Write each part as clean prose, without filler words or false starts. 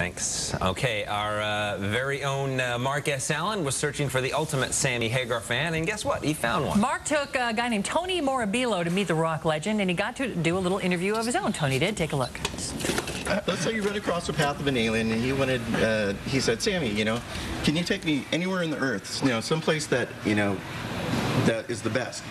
Thanks. Okay, our very own Mark S. Allen was searching for the ultimate Sammy Hagar fan, and guess what? He found one. Mark took a guy named Tony Morabito to meet the rock legend, and he got to do a little interview of his own. Tony did. Take a look. Let's say you run across the path of an alien, and he said, Sammy, can you take me anywhere in the earth, someplace that, that is the best?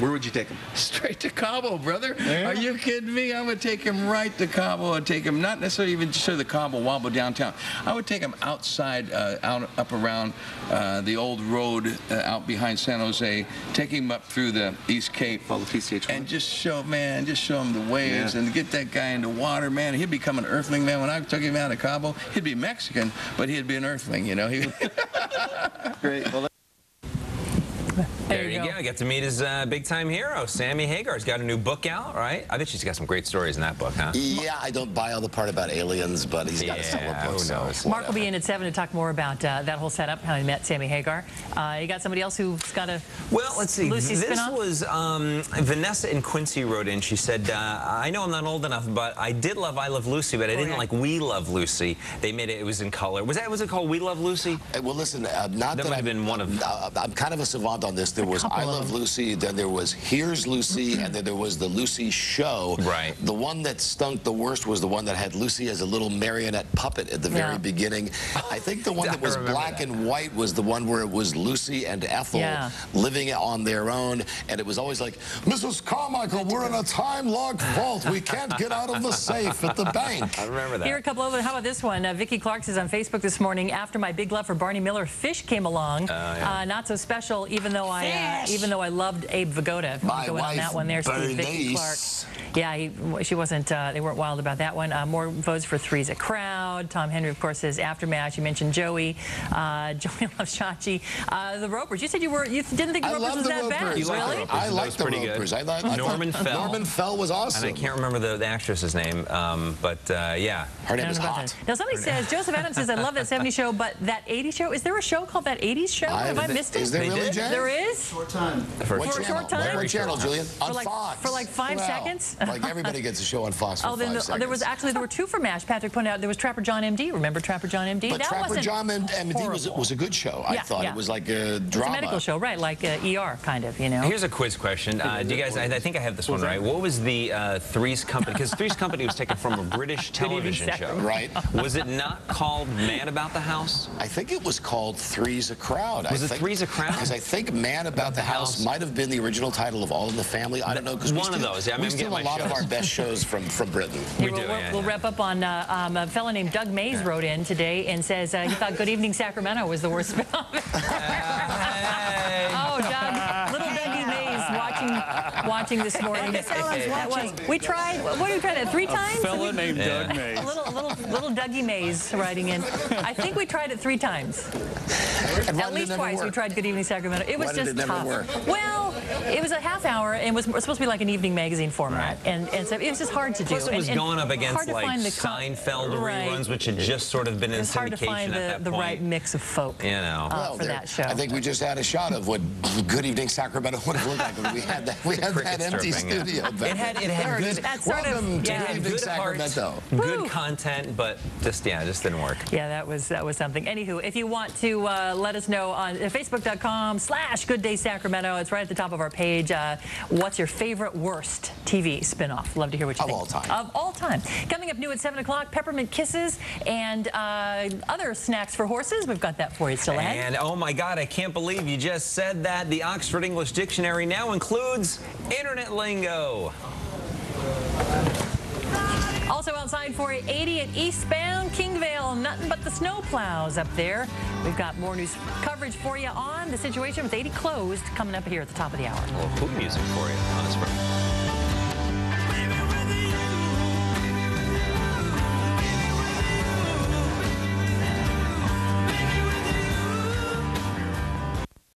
Where would you take him? Straight to Cabo, brother. Yeah. Are you kidding me? I would take him right to Cabo. I'd take him not necessarily even just to the Cabo Wabo downtown. I would take him outside, up around the old road out behind San Jose, take him up through the East Cape. Follow the PCH1. And just show him the waves and get that guy in the water, man. He'd become an earthling, man. When I took him out of Cabo, he'd be Mexican, but he'd be an earthling, Great. Well, There you go. Get to meet his big-time hero, Sammy Hagar. He's got a new book out, right? I bet she's got some great stories in that book, huh? Yeah, I don't buy all the part about aliens, but he's got a solid book. Who knows? Mark will be in at 7 to talk more about that whole setup, how he met Sammy Hagar. You got somebody else who's got a let's see. Lucy this spin-off? was Vanessa and Quincy wrote in. She said, I know I'm not old enough, but I did love I Love Lucy, but I didn't like We Love Lucy. They made it. It was in color. Was it called We Love Lucy? Well, listen, not that I've been one of. I'm kind of a savant on this. There was I Love Lucy, then there was Here's Lucy, and then there was the Lucy Show. Right. The one that stunk the worst was the one that had Lucy as a little marionette puppet at the very beginning. I think the one that was black and white was the one where it was Lucy and Ethel living on their own, and it was always like, Mrs. Carmichael, we're in a time-locked vault. We can't get out of the safe at the bank. I remember that. Here are a couple of them. How about this one? Vicky Clark says on Facebook this morning, after my big love for Barney Miller, Fish came along. Not so special, even though I loved Abe Vigoda. My wife, on that one there, Steve. Vicky Clark. Yeah, she wasn't. They weren't wild about that one. More votes for Three's a Crowd. Tom Henry, of course, says Aftermath. You mentioned Joey. Joey loves Chachi. The Ropers. You said you didn't think the Ropers was that bad. Really? I like the Ropers. I thought Norman Fell. Norman Fell was awesome. And I can't remember the actress's name, but yeah. Her name is hot. Now somebody says, Joseph Adams says, I love that 70s show, but that 80s show, is there a show called that 80s show? Have I missed it? Is there really, Jen? There is? short time. For a short time? What channel, Julian? On Fox. For like 5 seconds? Like everybody gets a show on Fox for 5 seconds. There were 2 for MASH. Patrick pointed out there was Trapper John M.D. Remember Trapper John M.D.? But Trapper John M.D. was a good show. I thought it was like a drama. It's a medical show, right? Like ER, kind of, Here's a quiz question. Do you guys, I think I have this one right. What was the Three's Company? Because Three's Company was taken from a British television show. Right. Was it not called Man About the House? I think it was called Three's a Crowd. Was it Three's a Crowd? Because I think Man About the House might have been the original title of All in the Family. I don't know. Because one of those. Yeah, we steal a lot of our best shows from Britain. We'll wrap up on a fellow named Doug Mays wrote in today and says he thought Good Evening Sacramento was the worst spinoff. Oh, Doug, little Dougie Mays watching this morning. We tried. What did we try that 3 times? A fella named Doug Mays. Little Dougie Mays writing in. I think we tried it 3 times. At least twice we tried Good Evening Sacramento. It was just tough. Well, it was a half hour and was supposed to be like an evening magazine format, and so it was just hard to do. Plus, it was going up against like Seinfeld reruns, which had just sort of been in syndication hard to find the right mix of folk for that show. I think we just had a shot of what Good Evening Sacramento would have looked like when we had that empty studio. It had good. Welcome to Good Evening Sacramento. Good content, but just didn't work. Yeah, that was something. Anywho, if you want to let us know on Facebook.com/GoodDaySacramento, it's right at the top of our page. What's your favorite worst TV spinoff? Love to hear what you think. Of all time. Of all time. Coming up new at 7 o'clock, peppermint kisses and other snacks for horses. We've got that for you still ahead. And oh my God, I can't believe you just said that. The Oxford English Dictionary now includes internet lingo. Also outside for 80 at eastbound Kingvale. Nothing but the snow plows up there. We've got more news coverage for you on the situation with 80 closed coming up here at the top of the hour. Well, food music for you on this one.